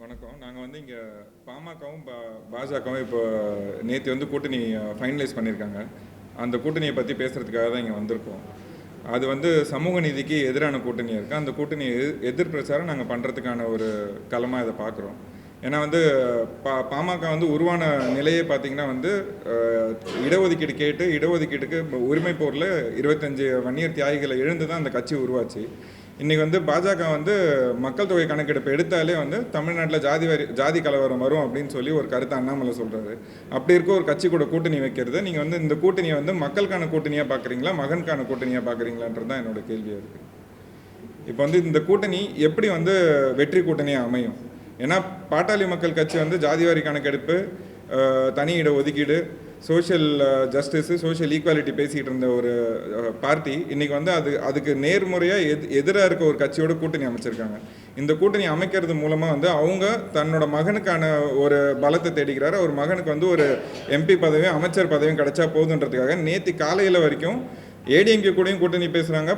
வணக்கம். நாங்கள் வந்து இங்கே பாமகவும் பாஜகவும் இப்போ நேற்று வந்து கூட்டணி ஃபைனலைஸ் பண்ணியிருக்காங்க. அந்த கூட்டணியை பற்றி பேசுகிறதுக்காக தான் இங்கே வந்திருக்கோம். அது வந்து சமூக நீதிக்கு எதிரான கூட்டணியாக இருக்குது. அந்த கூட்டணி எதிர் பிரச்சாரம் நாங்கள் பண்ணுறதுக்கான ஒரு களமாக இதை பார்க்குறோம். ஏன்னா வந்து பாமக வந்து உருவான நிலையே பார்த்திங்கன்னா வந்து இடஒதுக்கீடு கேட்டு இடஒதுக்கீட்டுக்கு உரிமை போரில் 25 வன்னியர் தியாகிகளை எழுந்து தான் அந்த கட்சி உருவாச்சு. இன்றைக்கி வந்து பாஜக வந்து மக்கள் தொகை கணக்கெடுப்பு எடுத்தாலே வந்து தமிழ்நாட்டில் ஜாதி கலவரம் வரும் அப்படின்னு சொல்லி ஒரு கருத்தை அண்ணாமலை சொல்கிறாரு. அப்படி இருக்க ஒரு கட்சி கூட கூட்டணி வைக்கிறது நீங்கள் வந்து இந்த கூட்டணியை வந்து மக்களுக்கான கூட்டணியாக பார்க்குறீங்களா, மகனுக்கான கூட்டணியாக பார்க்குறீங்களான்றது தான் என்னோடய கேள்வியாக இருக்குது. இப்போ வந்து இந்த கூட்டணி எப்படி வந்து வெற்றி கூட்டணியாக அமையும்? ஏன்னா பாட்டாளி மக்கள் கட்சி வந்து ஜாதிவாரி கணக்கெடுப்பு, தனி இட ஒதுக்கீடு, சோஷியல் ஜஸ்டிஸு, சோஷியல் ஈக்குவாலிட்டி பேசிகிட்டு இருந்த ஒரு பார்ட்டி இன்றைக்கி வந்து அதுக்கு நேர்முறையாக எதிராக இருக்க ஒரு கட்சியோட கூட்டணி அமைச்சிருக்காங்க. இந்த கூட்டணி அமைக்கிறது மூலமாக வந்து அவங்க தன்னோட மகனுக்கான ஒரு பலத்தை தேடிக்கிறாரு. ஒரு மகனுக்கு வந்து ஒரு எம்பி பதவியும் அமைச்சர் பதவியும் கிடைச்சா போதுன்றதுக்காக நேற்று காலையில் வரைக்கும் ஏடிஎம்கே கூடயும் கூட்டணி பேசுகிறாங்க,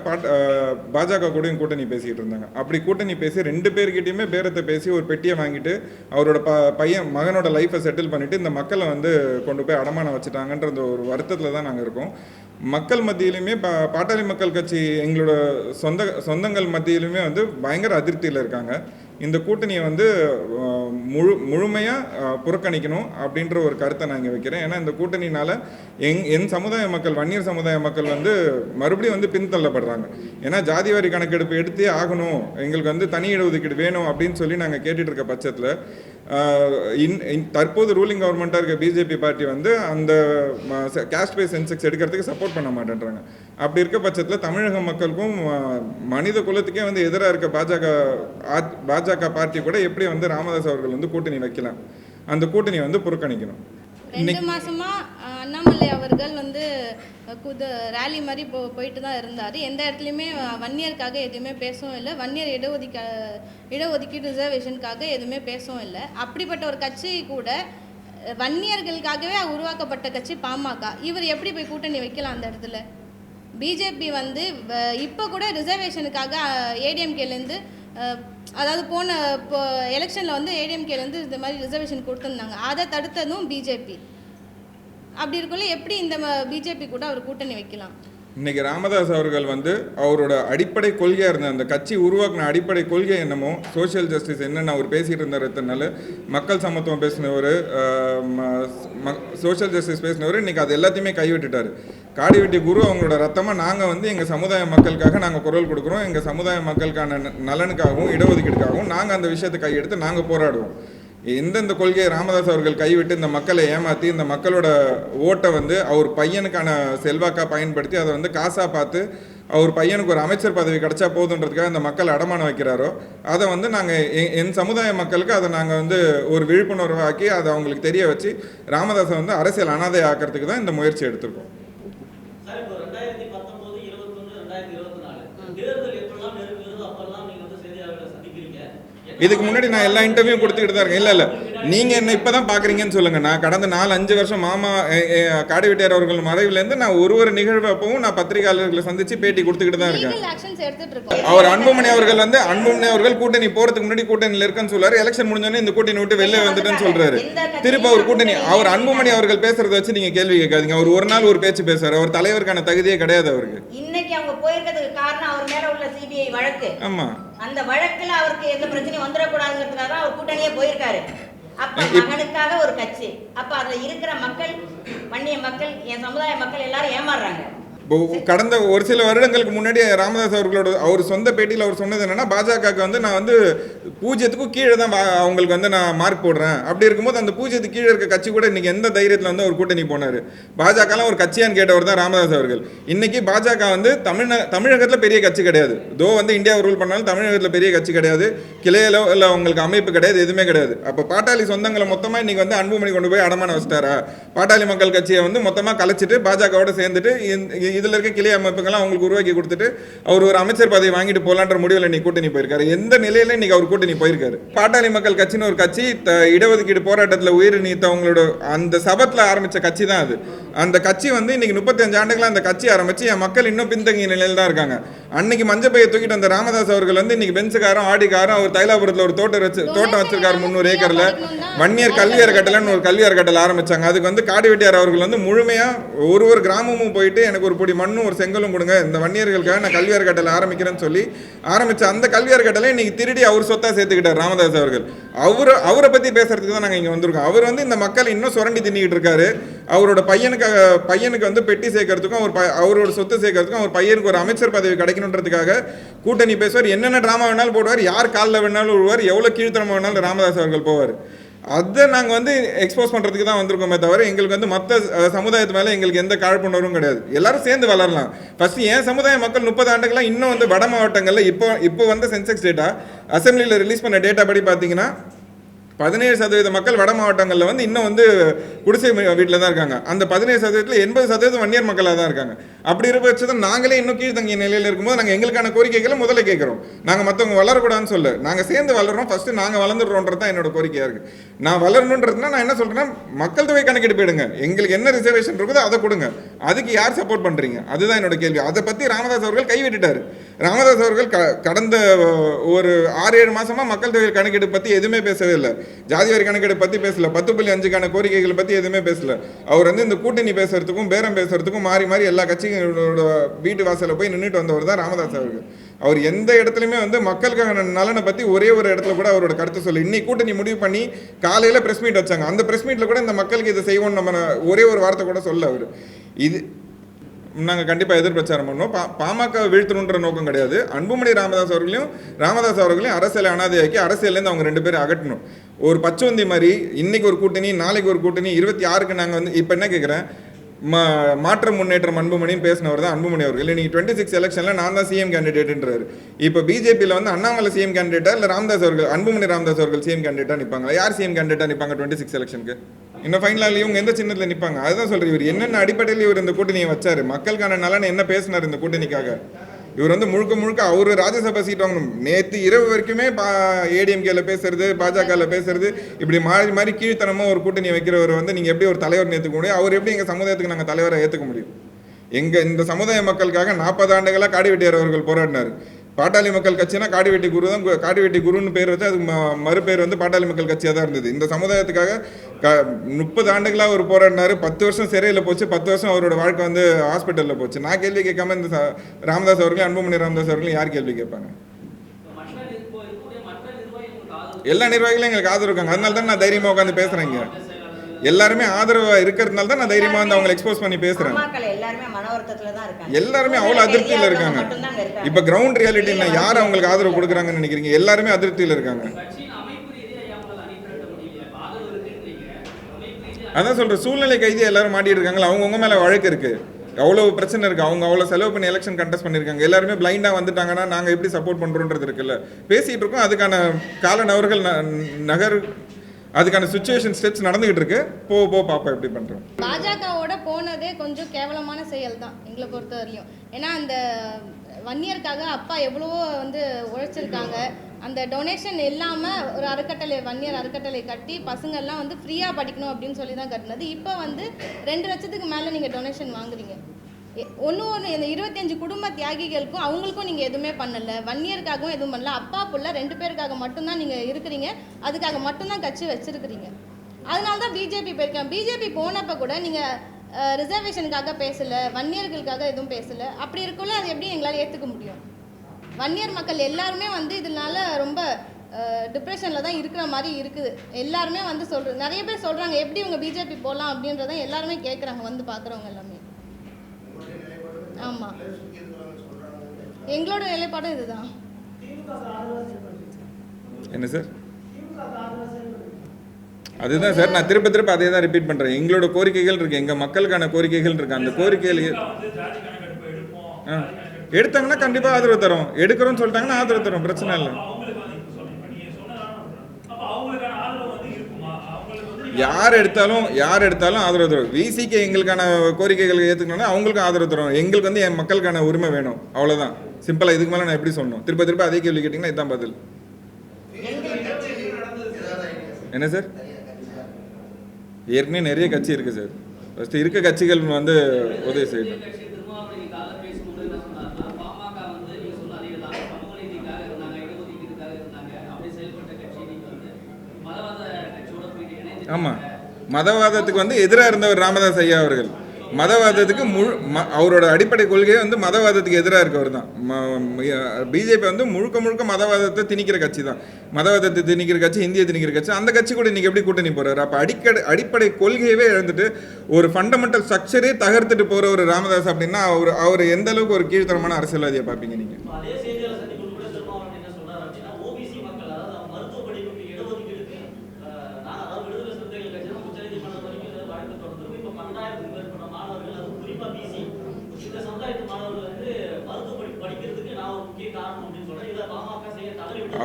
பாஜக கூடயும் கூட்டணி பேசிக்கிட்டு இருந்தாங்க. அப்படி கூட்டணி பேசி 2 பேர்கிட்டையுமே பேரத்தை பேசி ஒரு பெட்டியை வாங்கிட்டு அவரோட மகனோட லைஃப்பை செட்டில் பண்ணிவிட்டு இந்த மக்களை வந்து கொண்டு போய் அடமானம் வச்சுட்டாங்கன்ற ஒரு வருத்தத்தில் தான் நாங்கள் இருக்கோம். மக்கள் மத்தியிலுமே பாட்டாளி மக்கள் கட்சி எங்களோட சொந்தங்கள் மத்தியிலுமே வந்து பயங்கர அதிருப்தியில் இருக்காங்க. இந்த கூட்டணியை வந்து முழுமையாக புறக்கணிக்கணும் அப்படின்ற ஒரு கருத்தை நான் இங்கே வைக்கிறேன். ஏன்னா இந்த கூட்டணினால் என் சமுதாய மக்கள், வன்னியர் சமுதாய மக்கள் வந்து மறுபடியும் வந்து பின்தள்ளப்படுறாங்க. ஏன்னா ஜாதிவாரி கணக்கெடுப்பு எடுத்தே ஆகணும், எங்களுக்கு வந்து தனி இடஒதுக்கீடு வேணும் அப்படின்னு சொல்லி நாங்கள் கேட்டுட்டு இருக்க பட்சத்தில் தற்போது ரூலிங் கவர்மெண்ட்டாக இருக்க பிஜேபி பார்ட்டி வந்து அந்த கேஸ்ட் பேஸ் சென்செக்ஸ் எடுக்கிறதுக்கு சப்போர்ட் பண்ண மாட்டேன்றாங்க. அப்படி இருக்க பட்சத்தில் தமிழக மக்களுக்கும் மனித குலத்துக்கே வந்து எதிராக இருக்க பாஜக பார்ட்டி கூட எப்படி வந்து ராமதாஸ் அவர்கள் வந்து கூட்டணி வைக்கலாம்? அந்த கூட்டணி வந்து புறக்கணிக்கணும். 2 மாசமா அண்ணாமலை அவர்கள் வந்து ரேலி மாதிரி போயிட்டு தான் இருந்தார். எந்த இடத்துலையுமே வன்னியருக்காக எதுவுமே பேசவும் இல்லை, வன்னியர் இடஒதுக்கீடு ரிசர்வேஷனுக்காக எதுவுமே பேசவும் இல்லை. அப்படிப்பட்ட ஒரு கட்சி கூட வன்னியர்களுக்காகவே உருவாக்கப்பட்ட கட்சி பாமக. இவர் எப்படி போய் கூட்டணி வைக்கலாம் அந்த இடத்துல? பிஜேபி வந்து இப்போ கூட ரிசர்வேஷனுக்காக ஏடிஎம்கேலேருந்து, அதாவது இப்போ எலெக்ஷனில் வந்து ஏடிஎம்கேலேருந்து இந்த மாதிரி ரிசர்வேஷன் கொடுத்துருந்தாங்க. அதை தடுத்ததும் பிஜேபி. அப்படி இருக்குள்ள எப்படி இந்த பிஜேபி கூட அவர் கூட்டணி வைக்கலாம்? இன்றைக்கி ராமதாஸ் அவர்கள் வந்து அவரோட அடிப்படை கொள்கையாக இருந்த அந்த கட்சி உருவாக்கின அடிப்படை கொள்கை என்னமோ சோஷியல் ஜஸ்டிஸ் என்னென்னு அவர் பேசிகிட்டு இருந்தாருனால மக்கள் சமத்துவம் பேசினவர், சோஷியல் ஜஸ்டிஸ் பேசினவர் இன்றைக்கி அது எல்லாத்தையுமே கைவிட்டுட்டார். காடி வெட்டி குரு அவங்களோட ரத்தமாக நாங்கள் வந்து எங்கள் சமுதாய மக்களுக்காக நாங்கள் குரல் கொடுக்குறோம், எங்கள் சமுதாய மக்களுக்கான நலனுக்காகவும் இடஒதுக்கீடுக்காகவும் நாங்கள் அந்த விஷயத்தை கையெடுத்து நாங்கள் போராடுவோம். எந்தெந்த கொள்கையை ராமதாஸ் அவர்கள் கைவிட்டு இந்த மக்களை ஏமாற்றி இந்த மக்களோட ஓட்டை வந்து அவர் பையனுக்கான செல்வாக்காக பயன்படுத்தி அதை வந்து காசாக பார்த்து அவர் பையனுக்கு ஒரு அமைச்சர் பதவி கிடைச்சா போதுன்றதுக்காக இந்த மக்கள் அடமானம் வைக்கிறாரோ அதை வந்து நாங்கள் என் சமுதாய மக்களுக்கு அதை நாங்கள் வந்து ஒரு விழிப்புணர்வாக்கி அதை அவங்களுக்கு தெரிய வச்சு ராமதாஸை வந்து அரசியல் அனாதை ஆக்கிறதுக்கு தான் இந்த முயற்சி எடுத்திருக்கோம். இதுக்கு முன்னாடி நான் எல்லா இன்டர்வியூ கொடுத்துக்கிட்டு தான் இருக்கேன். இல்லை நீங்கள் என்ன இப்போ தான் பார்க்குறீங்கன்னு சொல்லுங்கள். நான் கடந்த 4-5 வருஷம் மாமா காடி வெட்டியார் அவர்கள் மறைவுலேருந்து நான் ஒரு நிகழ்வு அப்பவும் நான் பத்திரிகையாளர்களை சந்தித்து பேட்டி கொடுத்துக்கிட்டு தான் இருக்கேன். அவர் அன்புமணி அவர்கள் வந்து அன்புமணி அவர்கள் கூட்டணி போகிறதுக்கு முன்னாடி கூட்டணியில் இருக்குன்னு சொல்றாரு. எலெக்ஷன் முடிஞ்சோடனே இந்த கூட்டணி விட்டு வெளியே வந்துட்டுன்னு சொல்கிறாரு. திரும்ப அவர் கூட்டணி அவர் அன்புமணி அவர்கள் பேசுறத வச்சு நீங்கள் கேள்வி கேட்காதீங்க. அவர் ஒரு நாள் ஒரு பேச்சு பேசுறாரு. அவர் தலைவருக்கான தகுதியே கிடையாது அவருக்கு. இன்னைக்கு அவங்க போயிருக்கிறதுக்கு காரணம் அவர் மேல உள்ள சிபிஐ வழக்கு. ஆமா, அந்த வழக்குல அவருக்கு எந்த பிரச்சனையும் வந்துடக்கூடாதுங்கிறதுக்காக தான் அவர் கூட்டணியே போயிருக்காரு. அப்ப மகனுக்காக ஒரு கட்சி, அப்ப அதுல இருக்கிற மக்கள், வன்னிய மக்கள், என் சமுதாய மக்கள் எல்லாரும் ஏமாறுறாங்க. கடந்த ஒரு சில வருடங்களுக்கு முன்னாடி ராமதாஸ் அவர்களோட அவர் சொந்த பேட்டியில் அவர் சொன்னது என்னன்னா, பாஜகவுக்கு வந்து நான் வந்து 0க்கும் கீழே தான் அவங்களுக்கு வந்து நான் மார்க் போடுறேன். அப்படி இருக்கும்போது அந்த 0க்கு கீழே இருக்க கட்சி கூட இன்னைக்கு எந்த தைரியத்தில் வந்து அவர் கூட்டணி போனார்? பாஜகலாம் ஒரு கட்சியான்னு கேட்டவர் தான் ராமதாஸ் அவர்கள். இன்னைக்கு பாஜக வந்து தமிழகத்தில் பெரிய கட்சி கிடையாது. வந்து இந்தியா ரூல் பண்ணாலும் தமிழகத்தில் பெரிய கட்சி கிடையாது, கிளையிலோ இல்லை அவங்களுக்கு அமைப்பு கிடையாது, எதுவுமே கிடையாது. அப்போ பாட்டாளி சொந்தங்களை மொத்தமாக இன்னைக்கு வந்து அன்புமணி கொண்டு போய் அடமானம் வச்சிட்டாரா? பாட்டாளி மக்கள் கட்சியை வந்து மொத்தமாக கலைச்சிட்டு பாஜகவோட சேர்ந்துட்டு இதில் இருக்க கிளை அமைப்புகள்லாம் அவங்களுக்கு உருவாக்கி கொடுத்துட்டு அவர் ஒரு அமைச்சர் பதவி வாங்கிட்டு போகலான்ற முடிவில் இன்னைக்கு கூட்டணி போயிருக்காரு. எந்த நிலையில இன்னைக்கு அவர் கூட்டணி போயிருக்காரு? பாட்டாளி மக்கள் கட்சின்னு ஒரு கட்சி இடஒதுக்கீடு போராட்டத்தில் உயிர் நீத்தவங்களோட அந்த சபத்தில் ஆரம்பித்த கட்சி தான் அது. அந்த கட்சி வந்து இன்னைக்கு 35 ஆண்டுகளாக அந்த கட்சி ஆரம்பித்து என் மக்கள் இன்னும் பின்தங்கிய நிலையில் தான் இருக்காங்க. அன்னைக்கு மஞ்சள் பையை தூக்கிட்டு அந்த ராமதாஸ் அவர்கள் வந்து இன்னைக்கு பென்ஸுக்காரும் ஆடிக்காரும் அவர் தைலாபுரத்தில் ஒரு தோட்டம் வச்சிருக்காரு 300 ஏக்கர்ல. வன்னியர் கல்வி அறக்கட்டளைன்னு ஒரு கல்வி அறக்கட்டளை ஆரம்பிச்சாங்க. அதுக்கு வந்து காடி வெட்டியார் அவர்கள் வந்து முழுமையா ஒரு கிராமமும் போயிட்டு எனக்கு ஒரு பொடி மண்ணும் ஒரு செங்கலும் கொடுங்க, இந்த வன்னியர்களுக்காக நான் கல்வி அறக்கட்டளை ஆரம்பிக்கிறேன்னு சொல்லி ஆரம்பிச்ச அந்த கல்வி அறக்கட்டளை இன்னைக்கு திருடி அவர் சொத்தா சேர்த்துக்கிட்டார் ராமதாஸ் அவர்கள். அவரை பத்தி பேசுறதுக்கு தான் நாங்கள் இங்கே வந்திருக்கோம். அவர் வந்து இந்த மக்கள் இன்னும் சுரண்டி தின்னிக்கிட்டு இருக்காரு. அவரோட பையனுக்கு வந்து பெட்டி சேர்க்கறதுக்கும் அவரோட சொத்து சேர்க்கறதுக்கும் அவர் பையனுக்கு ஒரு அமைச்சர் பதவி கிடைக்கணுன்றதுக்காக கூட்டணி பேசுவார். என்னென்ன டிராமா வேணாலும் போடுவார், யார் காலில் வேணாலும் விடுவார், எவ்வளோ கீழ்த்தனமா வேணாலும் ராமதாஸ் அவர்கள் போவார். அதை நாங்கள் வந்து எக்ஸ்போஸ் பண்ணுறதுக்கு தான் வந்திருக்கோமே தவிர எங்களுக்கு வந்து மற்ற சமுதாயத்து மேலே எங்களுக்கு எந்த காழ்ப்புணர்வும் கிடையாது. எல்லாரும் சேர்ந்து வளரலாம். ஃபஸ்ட்டு என் சமுதாய மக்கள் 30 ஆண்டுகளாக இன்னும் வந்து வட மாவட்டங்களில் இப்போ வந்து சென்செக்ஸ் டேட்டா அசம்பிளியில் ரிலீஸ் பண்ண டேட்டா படி பார்த்தீங்கன்னா 17% மக்கள் வட மாவட்டங்களில் வந்து இன்னும் வந்து குடிசை வீட்டில் தான் இருக்காங்க. அந்த 17%ல் 80% வன்னியர் மக்களாக தான் இருக்காங்க. அப்படி இருக்க பட்சத்தில் நாங்களே இன்னும் கீழ்த்தங்கிய நிலையில் இருக்கும்போது நாங்கள் எங்களுக்கான கோரிக்கைகளை முதல்ல கேட்குறோம். நாங்கள் மற்றவங்க வளரக்கூடாதுன்னு சொல்ல, நாங்கள் சேர்ந்து வளர்றோம். ஃபஸ்ட்டு நாங்கள் வளர்ந்துடுறோன்றது தான் என்னோட கோரிக்கையாக இருக்குது. நான் வளரணுன்றதுனா நான் என்ன சொல்கிறேன்னா, மக்கள் தொகை கணக்கெடுப்பு எடுங்க, எங்களுக்கு என்ன ரிசர்வேஷன் இருக்குதோ அதை கொடுங்க. அதுக்கு யார் சப்போர்ட் பண்ணுறீங்க, அதுதான் என்னோட கேள்வி. அதை பற்றி ராமதாஸ் அவர்கள் கைவிட்டுட்டார். ராமதாஸ் அவர்கள் கடந்த ஒரு 6-7 மாதமாக மக்கள் தொகை கணக்கெடுப்பு பற்றி எதுவுமே பேசவே இல்லை. ஜாதிவாரி கணக்கெடுப்பு பற்றி பேசல, 10.5க்கான கோரிக்கைகளை பற்றி எதுவுமே பேசல. அவர் வந்து இந்த கூட்டணி பேசுறதுக்கும் பேரம் பேசுறதுக்கும் மாறி எல்லா கட்சிகளோட வீட்டு வாசலில் போய் நின்றுட்டு வந்தவர் தான் ராமதாஸ் அவர்கள். அவர் எந்த இடத்துலையுமே வந்து மக்களுக்கான நலனை பற்றி ஒரே ஒரு இடத்துல கூட அவரோட கருத்து சொல்லி, இன்னைக்கு கூட்டணி முடிவு பண்ணி காலையில் ப்ரெஸ் மீட் வச்சாங்க. அந்த ப்ரெஸ் மீட்டில் கூட இந்த மக்களுக்கு இதை செய்வோம்னு நம்ம ஒரே ஒரு வார்த்தை கூட சொல்ல அவர். இது நாங்கள் கண்டிப்பாக எதிர்பிரச்சாரம் பண்ணுவோம். பாமக வீழ்த்தணுன்ற நோக்கம் கிடையாது. அன்புமணி ராமதாஸ் அவர்களையும் அரசியலை அனாதையாக்கி அரசியலேருந்து அவங்க 2 பேரும் அகட்டணும். ஒரு பச்சோந்தி மாதிரி இன்னைக்கு ஒரு கூட்டணி, நாளைக்கு ஒரு கூட்டணி, 26க்கு நாங்கள் வந்து இப்போ என்ன கேட்குறேன், மாற்ற முன்னேற்றம் அன்புமணின்னு பேசினவர் தான் அன்புமணி அவர்கள். இன்னைக்கு 26 எலெக்ஷனில் நான் தான் சிஎம் கேண்டிடேட்ன்றாரு. இப்போ பிஜேபியில் வந்து அண்ணாமலை சிஎம் கேண்டிடேட்டா இல்லை அன்புமணி ராமதாஸ் அவர்கள் சிஎம் கேண்டிடேட்டா நிற்பாங்க? யார் சிஎம் கேண்டிடேட்டா நிற்பாங்க 26 எலெக்ஷனுக்கு? இன்னும் ஃபைனலாக இவங்க எந்த சின்னத்தில் நிற்பாங்க? அதுதான் சொல்கிறேன். இவர் என்னென்ன அடிப்படையில் இவர் இந்த கூட்டணியை வச்சார், மக்களுக்கான நலனை என்ன பேசினார் இந்த கூட்டணிக்காக? இவர் வந்து முழுக்க அவர் ராஜ்யசபா சீட் வாங்கணும். நேற்று இரவு வரைக்குமே ஏடிஎம்கேல பேசுறது, பாஜகவில் பேசுறது, இப்படி மாறி கீழ்த்தனமாக ஒரு கூட்டணி வைக்கிறவர் வந்து நீங்கள் எப்படி ஒரு தலைவர் ஏற்றுக்க முடியும்? அவர் எப்படி எங்கள் சமுதாயத்துக்கு நாங்கள் தலைவரை ஏற்றுக்க முடியும்? இந்த சமுதாய மக்களுக்காக 40 ஆண்டுகளாக காடி வெட்டியார் அவர்கள் போராடினார். பாட்டாளி மக்கள் கட்சினா காடிவெட்டி குரு தான், காடிவெட்டி குருன்னு பேர் வச்சு அது மறுபேர் வந்து பாட்டாளி மக்கள் கட்சியாக தான் இருந்தது. இந்த சமுதாயத்துக்காக 30 ஆண்டுகளாக அவர் போராடினார். 10 வருஷம் சிறையில் போச்சு, 10 வருஷம் அவரோட வாழ்க்கை வந்து ஹாஸ்பிட்டலில் போச்சு. நான் கேள்வி கேட்காம இந்த ராமதாஸ் அவர்களையும் அன்புமணி ராமதாஸ் அவர்களையும் யார் கேள்வி கேட்பாங்க? எல்லா நிர்வாகிகளும் எங்களுக்கு ஆதரவு இருக்காங்க. அதனால தான் நான் தைரியமாக உட்காந்து பேசுகிறேங்க. எல்லாருமே ஆதரவாக இருக்கிறதுனால தான் நான் தைரியமாக வந்து அவங்களை எக்ஸ்போஸ் பண்ணி பேசுகிறேன். எல்லாருமே அவ்வளோ அதிருப்தியில் இருக்காங்க. இப்போ கிரவுண்ட் ரியாலிட்டின்னா யார் அவங்களுக்கு ஆதரவு கொடுக்குறாங்கன்னு நினைக்கிறீங்க? எல்லாருமே அதிருப்தியில் இருக்காங்க. அதான் சொல்கிறேன், சூழ்நிலை கைதியாக எல்லாரும் மாட்டிட்டு இருக்காங்களா? அவங்கவுங்க மேலே வழக்கு இருக்குது, அவ்வளோ பிரச்சனை இருக்குது. அவங்க அவ்வளோ செலவு பண்ணி எலெக்ஷன் கண்டெஸ்ட் பண்ணியிருக்காங்க. எல்லாருமே பிளைண்டாக வந்துட்டாங்கன்னா நாங்கள் எப்படி சப்போர்ட் பண்ணுறோன்றது இருக்குல்ல. பேசிகிட்டு இருக்கோம், அதுக்கான கால நகர் அதுக்கான சிச்சுவேஷன் ஸ்டெப்ஸ் நடந்துகிட்டு இருக்கு. போ பாப்பா எப்படி பண்றோம். பாஜகவோட போனதே கொஞ்சம் கேவலமான செயல் தான் எங்களை பொறுத்த வரையும். ஏன்னா அந்த வன்னியருக்காக அப்பா எவ்வளவோ வந்து உழைச்சிருக்காங்க. அந்த டொனேஷன் இல்லாமல் ஒரு வன்னியர் அறக்கட்டளை கட்டி பசங்கள்லாம் வந்து ஃப்ரீயாக படிக்கணும் அப்படின்னு சொல்லி தான் கட்டினது. இப்போ வந்து 2 லட்சத்துக்கு மேலே நீங்கள் டொனேஷன் வாங்குறீங்க. ஒன்று இந்த 25 குடும்ப தியாகிகளுக்கும் அவங்களுக்கும் நீங்கள் எதுவுமே பண்ணலை, வன்னியருக்காகவும் எதுவும் பண்ணல. அப்பா புள்ள 2 பேருக்காக மட்டும்தான் நீங்கள் இருக்கிறீங்க, அதுக்காக மட்டும்தான் கட்சி வச்சுருக்கிறீங்க. அதனால தான் பிஜேபி போயிருக்கேன். பிஜேபி போனப்போ கூட நீங்கள் ரிசர்வேஷனுக்காக பேசலை, வன்னியர்களுக்காக எதுவும் பேசலை. அப்படி இருக்குள்ள அது எப்படி எங்களால் ஏற்றுக்க முடியும்? வன்னியர் மக்கள் எல்லாருமே வந்து இதனால ரொம்ப டிப்ரெஷனில் தான் இருக்கிற மாதிரி இருக்குது. எல்லாருமே வந்து நிறைய பேர் சொல்கிறாங்க எப்படி இவங்க பிஜேபி போகலாம் அப்படின்றத எல்லாருமே கேட்குறாங்க வந்து பார்க்குறவங்க எல்லாமே. ஆமாம், எங்களோட நிலைப்பாடும் இதுதான். என்ன சார்? அதுதான் சார், நான் திரும்ப அதே தான் ரிப்பீட் பண்ணுறேன். எங்களோட கோரிக்கைகள் இருக்குது, எங்கள் மக்களுக்கான கோரிக்கைகள் இருக்குது. அந்த கோரிக்கைகள் எடுத்தாங்கன்னா கண்டிப்பாக ஆதரவு தரோம். எடுக்கிறோன்னு சொல்லிட்டாங்கன்னா ஆதரவு தரோம், பிரச்சனை இல்லை. யார் எடுத்தாலும் ஆதரவு தரும். விசிக்கு எங்களுக்கான கோரிக்கைகள் ஏற்றுக்கணும்னா அவங்களுக்கும் ஆதரவு தரும். எங்களுக்கு வந்து என் மக்களுக்கான உரிமை வேணும், அவ்வளோதான். சிம்பிளாக. இதுக்கு மேலே நான் எப்படி சொல்லணும்? திரும்ப அதே கேள்வி கேட்டிங்கன்னா இதுதான் பதில். என்ன சார்? ஏற்கனவே நிறைய கட்சி இருக்குது சார். ஃபஸ்ட்டு இருக்க கட்சிகள் வந்து உதவி செய்யணும். ஆமாம், மதவாதத்துக்கு வந்து எதிராக இருந்தவர் ராமதாஸ் ஐயா அவர்கள். மதவாதத்துக்கு அவரோட அடிப்படை கொள்கையே வந்து மதவாதத்துக்கு எதிராக இருக்கவர் தான். பிஜேபி வந்து முழுக்க முழுக்க மதவாதத்தை திணிக்கிற கட்சி தான். மதவாதத்தை திணிக்கிற கட்சி, இந்திய திணிக்கிற கட்சி. அந்த கட்சி கூட இன்னைக்கு எப்படி கூட்டணி போறாரு? அப்போ அடிப்படை கொள்கையவே இழந்துட்டு ஒரு ஃபண்டமெண்டல் ஸ்ட்ரக்சரே தகர்த்துட்டு போற ஒரு ராமதாஸ் அப்படின்னா அவர் எந்த அளவுக்கு ஒரு கீழ்த்தரமான அரசியல்வாதியை பார்ப்பீங்க நீங்க?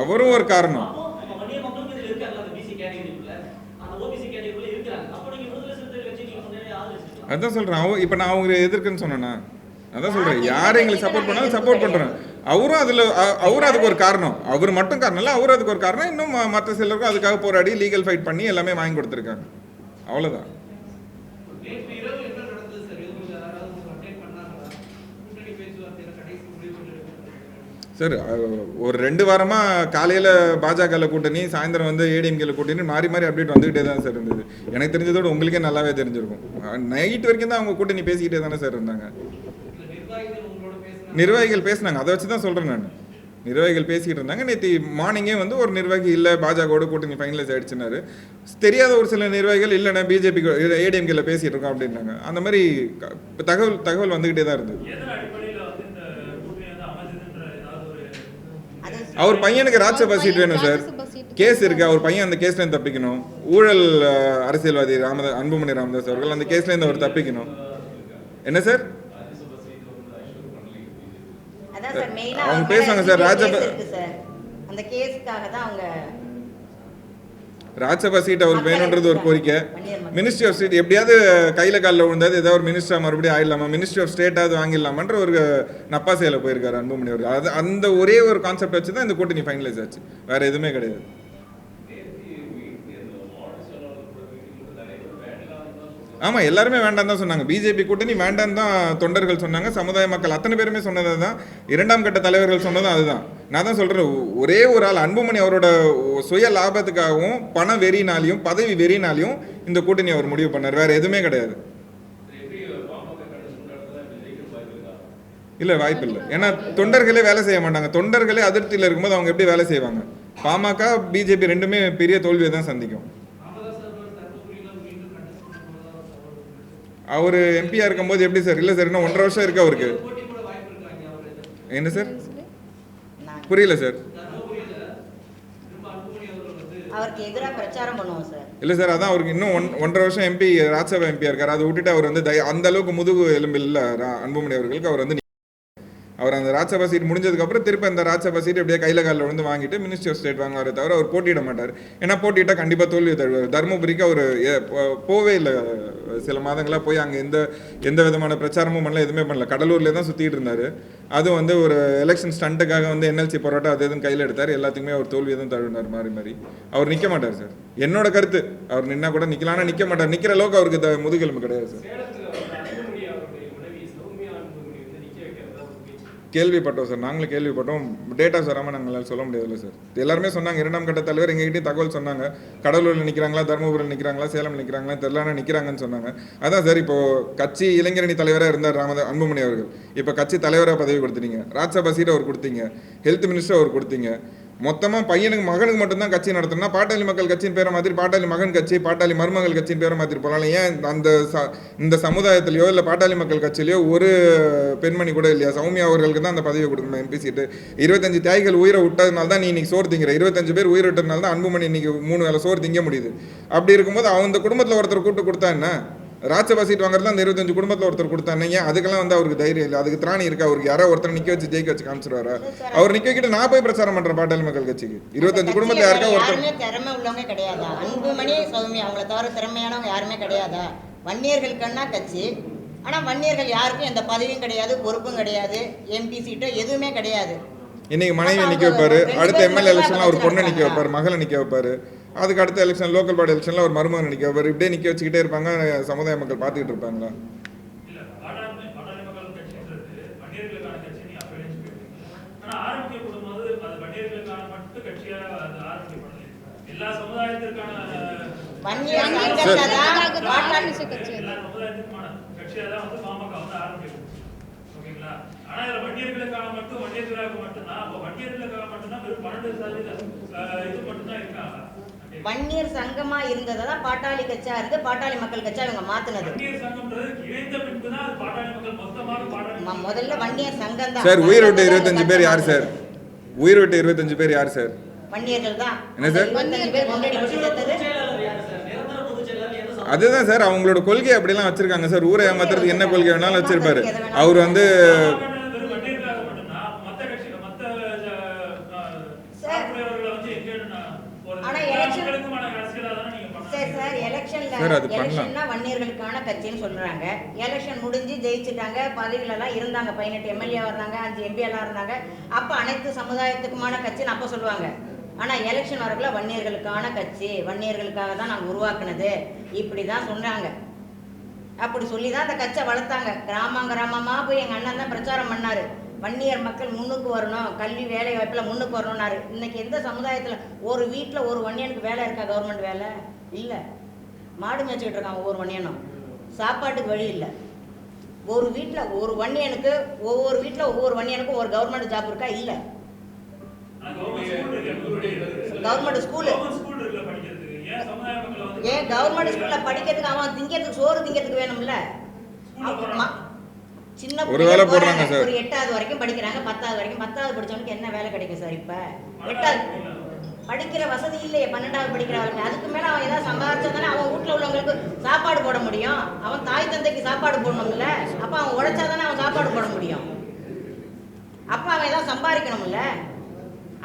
அவரும் ஒரு காரணம். அதான் சொல்றேன். இப்ப நான் அவங்க எதிர்க்குன்னு சொன்னேன்னா அதான் சொல்றேன். யார் எங்களுக்கு சப்போர்ட் பண்ணாலும் சப்போர்ட் பண்றேன். அவரும் அதுக்கு ஒரு காரணம். அவர் மட்டும் காரணம் இல்லை, அவரும் அதுக்கு ஒரு காரணம். இன்னும் மற்ற சிலருக்கும் அதுக்காக போராடி லீகல் ஃபைட் பண்ணி எல்லாமே வாங்கி கொடுத்துருக்காங்க. அவ்வளவுதான் சார். ஒரு 2 வாரமாக காலையில் பாஜகவில் கூட்டணி, சாயந்தரம் வந்து ஏடிஎம்கேல கூட்டணி, மாறி மாறி அப்டேட் வந்துக்கிட்டே தான் சார் இருந்தது. எனக்கு தெரிஞ்சதோட உங்களுக்கே நல்லாவே தெரிஞ்சிருக்கும். நைட் வரைக்கும் தான் அவங்க கூட்டணி பேசிக்கிட்டே தானே சார் இருந்தாங்க. நிர்வாகிகள் பேசினாங்க, அதை வச்சு தான் சொல்கிறேன் நான். நிர்வாகிகள் பேசிக்கிட்டு இருந்தாங்க. நேற்று மார்னிங்கே வந்து ஒரு நிர்வாகி இல்லை பாஜகவோட கூட்டணி ஃபைனலைஸ் ஆகிடுச்சுனாரு. தெரியாத ஒரு சில நிர்வாகிகள் இல்லைண்ணா பிஜேபி ஏடிஎம்கேல பேசிகிட்டு இருக்கோம் அப்படின்னாங்க. அந்த மாதிரி தகவல் வந்துக்கிட்டே தான் இருந்தது. அவர் பையனுக்கு ராஜ்யசபா சீட் வேணும் சார். கேஸ் இருக்கு, அவர் பையன் அந்த கேஸ்ல இருந்து தப்பிக்கணும். ஊழல் அரசியல்வாதி அன்புமணி ராமதாஸ் அவர்கள் அந்த கேஸ்ல இருந்து அவர் தப்பிக்கணும். என்ன சார் அவங்க பேசுவாங்க சார். ராஜ்யசபா சீட் அவருக்கு வேணுன்றது ஒரு கோரிக்கை. மினிஸ்ட்ரி ஆஃப் ஸ்டேட் எப்படியாவது கையில காலில் விழுந்தாது, ஏதாவது ஒரு மினிஸ்டர் மறுபடியும் ஆயிடலாமா, மினிஸ்ட்ரி ஆஃப் ஸ்டேட்டாவது வாங்கிடலாமன்ற ஒரு நப்பாசையில் போயிருக்காரு அன்புமணி அவர்கள். அது அந்த ஒரே ஒரு கான்செப்ட் வச்சு தான் இந்த கூட்டணி ஃபைனலைஸ் ஆச்சு, வேற எதுவுமே கிடையாது. ஆமாம், எல்லாருமே வேண்டாம் தான் சொன்னாங்க. பிஜேபி கூட்டணி வேண்டாம் தான் தொண்டர்கள் சொன்னாங்க. சமுதாய மக்கள் அத்தனை பேருமே சொன்னது தான். 2ஆம் கட்ட தலைவர்கள் சொன்னதும் அதுதான். நான் தான் சொல்கிறேன், ஒரே ஒரு ஆள் அன்புமணி அவரோட சுய லாபத்துக்காகவும் பண வெறினாலையும் பதவி வெறினாலையும் இந்த கூட்டணி அவர் முடிவு பண்ணார், வேற எதுவுமே கிடையாது. இல்லை, வாய்ப்பு இல்லை. ஏன்னா தொண்டர்களே வேலை செய்ய மாட்டாங்க. தொண்டர்களே அதிருப்தியில் இருக்கும்போது அவங்க எப்படி வேலை செய்வாங்க? பாமக பிஜேபி ரெண்டுமே பெரிய தோல்வியை தான் சந்திக்கும். அவர் எம்பியா இருக்கும்போது எப்படி சார்? இல்லை சார், இன்னும் 1.5 வருஷம் இருக்கு அவருக்கு. என்ன சார் புரியல சார்? அவருக்கு எதிராக பிரச்சாரம் பண்ணுவோம் சார். இல்லை சார், அதான் அவருக்கு இன்னும் 1.5 வருஷம் எம்பி ராஜ்யசபா எம்பியா இருக்காரு. அதை விட்டுட்டு அவர் வந்து அந்த அளவுக்கு முதுகு எலும்பு இல்லை அன்புமணி அவர்களுக்கு. அவர் வந்து அவர் அந்த ராஜ்யசபா சீட் முடிஞ்சதுக்கப்புறம் திருப்பி அந்த ராஜ்யசபா சீட் எப்படியே கையில் காலில் வந்து வாங்கிட்டு மினிஸ்ட்ரி ஆஃப் ஸ்டேட் வாங்குவாரே தவிர அவர் போட்டியிட மாட்டார். ஏன்னா போட்டியிட்டால் கண்டிப்பாக தோல்வியை தழுவார். தருமபுரிக்கு அவர் போவே இல்லை. சில மாதங்களாக போய் அங்கே எந்த விதமான பிரச்சாரமும் பண்ணல, எதுவுமே பண்ணல. கடலூர்லேயே தான் சுற்றிட்டு இருந்தார். அதுவும் வந்து ஒரு எலெக்ஷன் ஸ்டண்ட்டுக்காக வந்து என்எல்சி போராட்டம் அது எதுவும் கையில் எடுத்தார். எல்லாத்துக்குமே அவர் தோல்வியை தான் தழுவினார் மாறி மாறி. அவர் நிற்க மாட்டார் சார், என்னோட கருத்து. அவர் நின்னா கூட நிற்கலாம், ஆனால் நிற்க மாட்டார். நிற்கிற அளவுக்கு அவருக்கு முதுகெலும்பு கிடையாது சார். கேள்விப்பட்டோம் சார், நாங்களும் கேள்விப்பட்டோம். டேட்டாஸ் வராமல் நாங்களால் சொல்ல முடியாதுல்ல சார். எல்லாருமே சொன்னாங்க, 2ஆம் கட்ட தலைவர் எங்ககிட்டயும் தகவல் சொன்னாங்க. கடலூரில் நிற்கிறாங்களா, தருமபுரியில் நிற்கிறாங்களா, சேலம் நிற்கிறாங்களா தெரியலான்னு நிற்கிறாங்கன்னு சொன்னாங்க. அதான் சார், இப்போ கட்சி இளைஞரணி தலைவராக இருந்தார் அன்புமணி அவர்கள். இப்போ கட்சி தலைவராக பதவி கொடுத்துட்டீங்க, ராஜ்யசபா சீட் அவர் கொடுத்தீங்க, ஹெல்த் மினிஸ்டர் அவர் கொடுத்தீங்க. மொத்தமாக பையனுக்கு மகனுக்கு மட்டும்தான் கட்சி நடத்தணும்னா பாட்டாளி மக்கள் கட்சியின் பேரை மாதிரி பாட்டாளி மகன் கட்சி, பாட்டாளி மருமகள் கட்சியின் பேரை மாதிரி போகலாம். ஏன் இந்த சமுதாயத்திலையோ இல்லை பாட்டாளி மக்கள் கட்சியிலையோ ஒரு பெண்மணி கூட இல்லையா? சௌமியா அவர்களுக்கு தான் அந்த பதவியை கொடுக்கணும் எம்பி சீட்டு. 25 தியாகிகள் உயிரை விட்டதுனால தான் நீ இன்னைக்கு சோறு திங்கிற. 25 பேர் உயிர் விட்டதுனால தான் அன்புமணி இன்னைக்கு 3 வேளை சோறு திங்க முடியுது. அப்படி இருக்கும்போது அந்த குடும்பத்தில் ஒருத்தர் கூப்பிட்டு கொடுத்தா என்ன? ராஜ்யசபா சீட் வாங்குறது அந்த 25 குடும்பத்தில் ஒருத்தர் கொடுத்தாங்க. ஏன் அதுக்கெல்லாம் வந்து அவருக்கு தைரியம் இல்லை, அதுக்கு திராணி இருக்கா? அவருக்கு யாரோ ஒருத்தர் நிற்க வச்சு ஜெயிக்க வச்சு காமிச்சிருவாரா? அவர் நிற்க வைக்கிட்டு நான் போய் பிரச்சாரம் பண்றேன் பாட்டாளி மக்கள் கட்சிக்கு. 25 குடும்பத்தில் யாருக்கா ஒருத்தர் திறமை உள்ளவங்க கிடையாதா? அன்புமணி சௌமியா அவங்கள தவிர திறமையானவங்க யாருமே கிடையாதா? வன்னியர்களுக்குன்னா கட்சி, ஆனால் வன்னியர்கள் யாருக்கும் எந்த பதவியும் கிடையாது, பொறுப்பும் கிடையாது, எம்பி சீட்டோ எதுவுமே கிடையாது. இன்னைக்கு மனைவி நிற்க வைப்பாரு, அடுத்த எம்எல்ஏ எலெக்ஷன்ல ஒரு பொண்ணை நிற்க வைப்பாரு, மகளை நிற்க வைப்பாரு, அதுக்கு அடுத்த எலெக்ஷன் லோக்கல் பாடி எலெக்ஷன்ல ஒரு மருமகன் நிற்க வைப்பாரு. இப்படியே நிற்க வச்சுக்கிட்டே இருப்பாங்க. சமுதாய மக்கள் பார்த்துக்கிட்டு இருப்பாங்களா? எல்லா சமுதாயத்திற்கான வன்னியர் வன்னியர் சங்கத்தை சங்கத்துக்காக தான் தான் பாட்டாளி ஆரம்பிச்ச கட்சி அது. எல்லா சமுதாயத்துக்குமான கட்சியா தான் வந்து பாமக வந்து ஆரம்பிக்கும். ஓகேங்களா? ஆனா இதுல வன்னியர்களுக்காக மட்டும் வன்னியர்களுக்காக மட்டும்தான் அப்ப வன்னியர்களுக்காக மட்டும்தான் வெறும் 12% இது மட்டும்தான் இருக்காங்க. வன்னியர் சங்கமா இருந்ததை தான் பாட்டாளி கட்சியா இருந்து பாட்டாளி மக்கள் கட்சியா இவங்க மாத்துனது. வன்னியர் சங்கம்ன்றது இணைந்த பின்புதான் அது பாட்டாளி மக்கள் மொத்தமாக பாட்டாளி முதல்ல வன்னியர் சங்கம் தான் சார் உயிர் விட்ட 25 பேர் யார் சார்? உயிர் விட்ட 25 பேர் யார் சார்? வன்னியர்கள் தான். என்ன சார்? 25 பேர் முன்னாடி போட்டு செத்தது. அதுதான் சார் அவங்களோட கொள்கை அப்படிலாம் வச்சிருக்காங்க சார். ஊரை ஏமாத்துறதுக்கு என்ன கொள்கை வேணாலும் வச்சிருப்பாரு. அவர் வந்து வெறும் வன்னியர்களுக்காக மட்டும்தான் மத்த கட்சிகள் மத்த சார்புடையவர்களை வந்து எங்க ஆனா election- மக்களுக்குமான அரசியலா தானே நீங்க சரி பண்ணணும். சார், எலெக்ஷன்ல சார், அது பண்ணலாம். எலெக்ஷன்னா வன்னியர்களுக்கான கட்சின்னு சொல்றாங்க. எலெக்ஷன் முடிஞ்சு ஜெயிச்சுட்டாங்க, பதவியில எல்லாம் இருந்தாங்க, 18 எம்எல்ஏ இருந்தாங்க, 5 எம்பி எல்லாம் இருந்தாங்க. அப்ப அனைத்து சமுதாயத்துக்குமான கட்சின்னு அப்ப சொல்லுவாங்க. ஆனா எலெக்ஷன் வரக்குள்ள வன்னியர்களுக்கான கட்சி, வன்னியர்களுக்காக தான் நாங்க உருவாக்குனது இப்படிதான் சொன்னாங்க. அப்படி சொல்லி தான் அந்த கட்சியை வளர்த்தாங்க. கிராமமா போய் எங்க அண்ணன் தான் பிரச்சாரம் பண்ணாரு. வன்னியர் மக்கள் முன்னுக்கு வரணும், கல்வி வேலை வாய்ப்புல முன்னுக்கு வரணும்னாரு. இன்னைக்கு எந்த சமுதாயத்துல ஒரு வீட்டுல ஒரு வன்னியனுக்கு வேலை இருக்கா? கவர்மெண்ட் வேலை இல்ல. மாடு மேய்ச்சிக்கிட்டு இருக்காங்க ஒவ்வொரு வன்னியனும். சாப்பாட்டுக்கு வழி இல்லை. ஒரு வீட்டுல ஒரு வன்னியனுக்கு ஒவ்வொரு வீட்டுல ஒவ்வொரு வன்னியனுக்கும் ஒரு கவர்மெண்ட் ஜாப் இருக்கா? இல்ல. கவர்மெண்ட் ஸ்கூலு ஏன் கவர்மெண்ட் ஸ்கூல்ல படிக்கிறதுக்கு அவன் திங்கிறதுக்கு சோறு திங்கிறதுக்கு வேணும்ல. சின்ன ஒருவேளை போடுறாங்க சார். ஒரு 8வது வரைக்கும் படிக்கிறாங்க, 10வது வரைக்கும். 10வது படிச்சவனுக்கு என்ன வேலை கிடைக்கும் சார்? இப்ப 8வது படிக்கிற வசதி இல்லையே. 12வது படிக்கிறவனுக்கு அதுக்கு மேல அவன் ஏதாவது சம்பாதிச்சாதானே அவன் வீட்டுல உள்ளவங்களுக்கு சாப்பாடு போட முடியும். அவன் தாய் தந்தைக்கு சாப்பாடு போடணும்ல. அப்ப அவன் உழைச்சாதானே அவன் சாப்பாடு போட முடியும். அப்ப அவன் ஏதாவது சம்பாதிக்கணும்ல.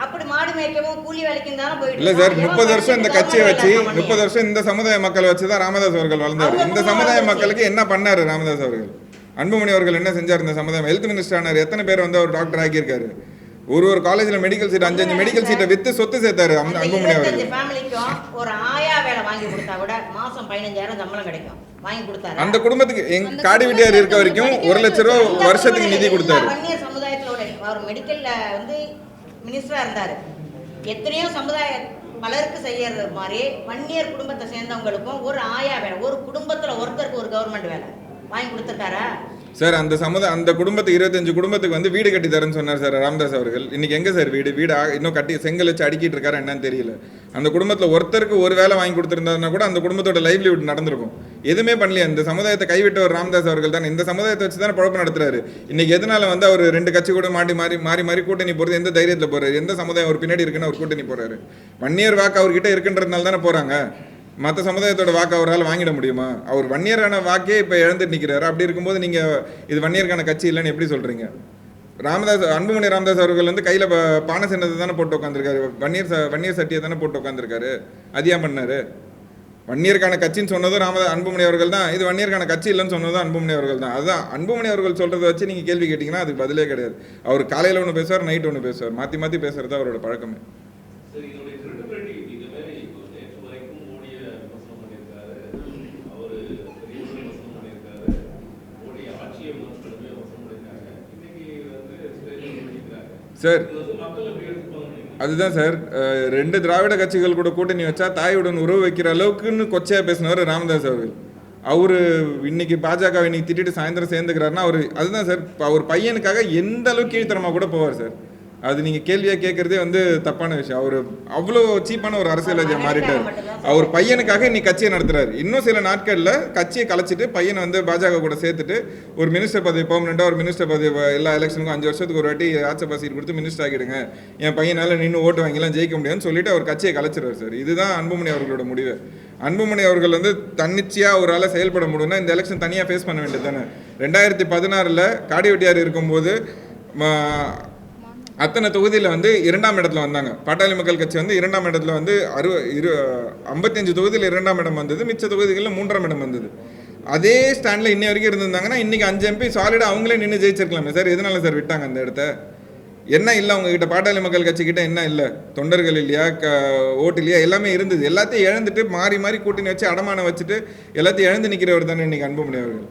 அப்படி மாடு மேய்க்கவும் கூலி வேலைக்கும் தானே போயிட்டு இல்ல சார், 30 வருஷம் இந்த கட்சியை வச்சு 30 வருஷம் இந்த சமுதாய மக்களை வச்சுதான் ராமதாஸ் அவர்கள் வளர்ந்தாரு. இந்த சமுதாய மக்களுக்கு என்ன பண்ணாரு ராமதாஸ் அவர்கள்? அன்புமணி அவர்கள் என்ன செஞ்சார்? இந்த சமுதாயம் ஹெல்த் மினிஸ்டர் ஆனார். எத்தனை பேர் வந்து அவர் டாக்டர் ஆக்கியிருக்காரு? ஒரு காலேஜ்ல மெடிக்கல் சீட் 5 மெடிக்கல் சீட்டை வித்து சொத்து சேர்த்தாரு அன்புமணி அவர்கள். ஃபேமிலிக்கும் ஒரு ஆயா வேலை வாங்கி கொடுத்தா கூட மாசம் 15,000 சம்பளம் கிடைக்கும். வாங்கி கொடுத்தாரு. அந்த குடும்பத்துக்கு எங்க காடி வீட்டியார் இருக்க வரைக்கும் 1 லட்சம் ரூபாய் வருஷத்துக்கு நிதி கொடுத்தாரு. வன்னியர் சமுதாயத்தோட அவர் மெடிக்கல்ல வந்து மினிஸ்டரா இருந்தாரு. எத்தனையோ சமுதாய பலருக்கு செய்யறது மாதிரி வன்னியர் குடும்பத்தை சேர்ந்தவங்களுக்கும் ஒரு ஆயா வேலை, ஒரு குடும்பத்துல ஒருத்தருக்கு ஒரு கவர்மெண்ட் வேலை வாங்கி கொடுத்துருக்காரா சார்? அந்த குடும்பத்துக்கு 25 குடும்பத்துக்கு வந்து வீடு கட்டி தரேன்னு சொன்னார் சார் ராமதாஸ் அவர்கள். இன்னைக்கு எங்க சார் வீடு இன்னும் கட்டி செங்கல் வச்சு அடிக்கிட்டு இருக்காரு என்னன்னு தெரியல. அந்த குடும்பத்துல ஒருத்தருக்கு ஒரு வேலை வாங்கி கொடுத்திருந்தாருன்னா கூட அந்த குடும்பத்தோட லைவ்லிஹுட் நடந்திருக்கும். எதுவுமே பண்ணலையா? இந்த சமுதாயத்தை கைவிட்ட ஒரு ராமதாஸ் அவர்கள் தான் இந்த சமுதாயத்தை வச்சு தானே குழப்பம் நடத்துறாரு. இன்னைக்கு எதனால வந்து அவர் 2 கட்சி கூட மாறி கூட்டணி போறது? எந்த தைரியத்துல போறாரு? எந்த சமுதாயம் ஒரு பின்னாடி இருக்குன்னு அவர் கூட்டணி போறாரு? வன்னியர் வாக்கு அவர்கிட்ட இருக்குன்றதுனால தானே போறாங்க. மற்ற சமுதாயத்தோட வாக்கு அவரால் வாங்கிட முடியுமா? அவர் வன்னியரான வாக்கே இப்போ இழந்துட்டு நிற்கிறாரு. அப்படி இருக்கும்போது நீங்கள் இது வன்னியருக்கான கட்சி இல்லைன்னு எப்படி சொல்கிறீங்க? அன்புமணி ராமதாஸ் அவர்கள் வந்து கையில் பானை சின்னத்தை தானே போட்டு உட்காந்துருக்காரு. வன்னியர் சட்டியை தானே போட்டு உட்காந்துருக்காரு. அதிகம் பண்ணாரு. வன்னியருக்கான கட்சின்னு சொன்னதும் அன்புமணி அவர்கள் தான். இது வன்னியருக்கான கட்சி இல்லைன்னு சொன்னதும் அன்புமணி அவர்கள் தான். அதுதான் அன்புமணி அவர்கள் சொல்கிறத வச்சு நீங்கள் கேள்வி கேட்டிங்கன்னா அதுக்கு பதிலே கிடையாது. அவர் காலையில் ஒன்று பேசுவார், நைட் ஒன்று பேசுவார். மாற்றி பேசுறது அவரோட பழக்கமே. சார் அதுதான் சார், 2 திராவிட கட்சிகள் கூட கூட்டணி வச்சா தாயுடன் உறவு வைக்கிற அளவுக்குன்னு கொச்சையா பேசினவர் ராமதாஸ் அவர்கள். அவரு இன்னைக்கு பாஜக இன்னைக்கு திட்டிட்டு சாயந்தரம் சேர்ந்துக்கிறாருன்னா அதுதான் சார், அவர் பையனுக்காக எந்த அளவுக்கு கீழ்த்தரமா கூட போவார் சார். அது நீங்க கேள்வியா கேட்கறதே வந்து தப்பான விஷயம். அவர் அவ்வளோ சீப்பான ஒரு அரசியல்வாதியா மாறிட்டார். அவர் பையனுக்காக இன்னைக்கு கட்சியை நடத்துறாரு. இன்னும் சில நாட்கள்ல கட்சியை கலைச்சிட்டு பையனை வந்து பாஜக கூட சேர்த்துட்டு ஒரு மினிஸ்டர் பதவி பெர்மனண்டா ஒரு மினிஸ்டர் பதவி எல்லா எலெக்ஷனுக்கும் 5 வருஷத்துக்கு ஒரு வாட்டி ஆட்சேபா சீட் கொடுத்து மினிஸ்டர் ஆகிடுங்க, என் பையனால நின்று ஓட்டு வாங்கிலாம் ஜெயிக்க முடியும்னு சொல்லிட்டு அவர் கட்சியை கலைச்சிருவார் சார். இதுதான் அன்புமணி அவர்களோட முடிவு. அன்புமணி அவர்கள் வந்து தன்னிச்சையா அவரால் செயல்பட முடியும்னா இந்த எலெக்ஷன் தனியாக ஃபேஸ் பண்ண வேண்டியது தானே. 2016 காடி வெட்டியார் இருக்கும்போது அத்தனை தொகுதியில் வந்து 2ஆம் இடத்துல வந்தாங்க. பாட்டாளி மக்கள் கட்சி வந்து 2ஆம் இடத்துல வந்து 55 தொகுதியில் 2ஆம் இடம் வந்தது. மிச்ச தொகுதிகளில் 3ஆம் இடம் வந்தது. அதே ஸ்டாண்டில் இன்னி வரைக்கும் இருந்திருந்தாங்கன்னா இன்னைக்கு 5 MP சாலிடாக அவங்களே நின்று ஜெயிச்சிருக்கலாமே சார். எதனால சார் விட்டாங்க அந்த இடத்த? என்ன இல்லை உங்ககிட்ட? பாட்டாளி மக்கள் கட்சிக்கிட்ட என்ன இல்லை? தொண்டர்கள் இல்லையா? ஓட்டு இல்லையா? எல்லாமே இருந்தது. எல்லாத்தையும் இழந்துட்டு மாறி கூட்டணி வச்சு அடமானம் வச்சுட்டு எல்லாத்தையும் இழந்து நிற்கிறவர் தானே இன்னைக்கு அன்புமணி அவர்கள்.